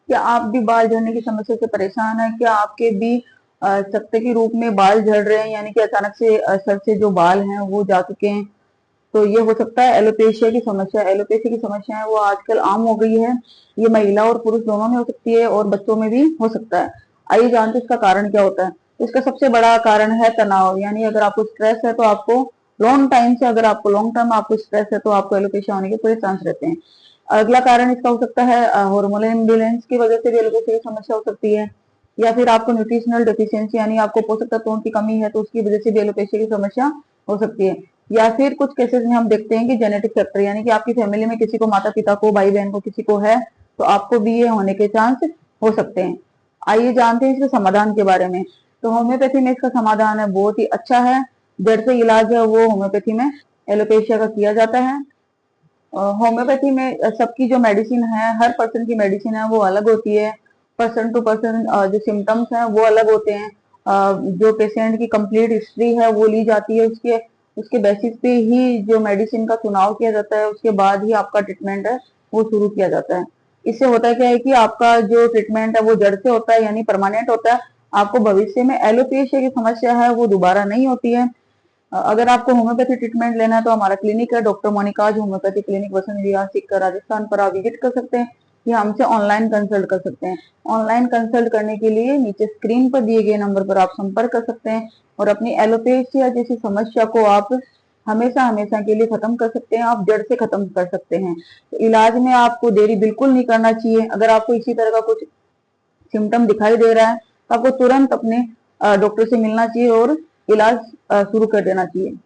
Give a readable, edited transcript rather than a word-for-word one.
क्या आप भी बाल झड़ने की समस्या से परेशान हैं? क्या आपके भी चकते के रूप में बाल झड़ रहे हैं, यानी कि अचानक से सर से जो बाल हैं वो जा चुके हैं? तो ये हो सकता है एलोपेशिया की समस्या। एलोपेशिया की समस्या है वो आजकल आम हो गई है। ये महिला और पुरुष दोनों में हो सकती है और बच्चों में भी हो सकता है। आइए जानते हैं इसका कारण क्या होता है। तो इसका सबसे बड़ा कारण है तनाव, यानी अगर आपको स्ट्रेस है तो आपको लॉन्ग टाइम से, अगर आपको लॉन्ग टर्म आपको स्ट्रेस है तो आपको एलोपेशिया होने के पूरे चांस रहते हैं। अगला कारण इसका हो सकता है हार्मोनल इम्बैलेंस की वजह से भी एलोपेशिया की समस्या हो सकती है, या फिर आपको न्यूट्रिशनल डेफिशिएंसी यानी आपको पोषक तत्वों की कमी है तो उसकी वजह से भी एलोपेशिया की समस्या हो सकती है। या फिर कुछ केसेस में हम देखते हैं कि जेनेटिक फैक्टर, यानी कि आपकी फैमिली में किसी को, माता पिता को, भाई बहन को, किसी को है तो आपको भी ये होने के चांस हो सकते हैं। आइए जानते हैं इसके समाधान के बारे में। तो होम्योपैथी में इसका समाधान है बहुत ही अच्छा है। जड़ से इलाज है वो होम्योपैथी में एलोपेशिया का किया जाता है। होम्योपैथी में सबकी जो मेडिसिन है, हर पर्सन की मेडिसिन है वो अलग होती है। पर्सन टू पर्सन जो सिम्टम्स हैं वो अलग होते हैं। जो पेशेंट की कंप्लीट हिस्ट्री है वो ली जाती है, उसके उसके बेसिस पे ही जो मेडिसिन का चुनाव किया जाता है, उसके बाद ही आपका ट्रीटमेंट है वो शुरू किया जाता है। इससे होता है क्या है कि आपका जो ट्रीटमेंट है वो जड़ से होता है, यानी परमानेंट होता है। आपको भविष्य में एलोपेशिया की समस्या है वो दोबारा नहीं होती है। अगर आपको होम्योपैथी ट्रीटमेंट लेना है तो हमारा क्लिनिक है doctor Monika's homeopathy clinic, Vasant Vihar सिक्कर राजस्थान पर आप विजिट कर सकते हैं या हमसे ऑनलाइन कंसल्ट कर सकते हैं। ऑनलाइन कंसल्ट करने के लिए नीचे स्क्रीन पर दिए गए नंबर पर आप संपर्क कर सकते हैं और अपनी एलोपेशिया जैसी समस्या को आप हमेशा हमेशा के लिए खत्म कर सकते हैं, आप जड़ से खत्म कर सकते हैं। तो इलाज में आपको देरी बिल्कुल नहीं करना चाहिए। अगर आपको इसी तरह का कुछ सिम्टम दिखाई दे रहा है तो आपको तुरंत अपने डॉक्टर से मिलना चाहिए और इलाज शुरू कर देना चाहिए।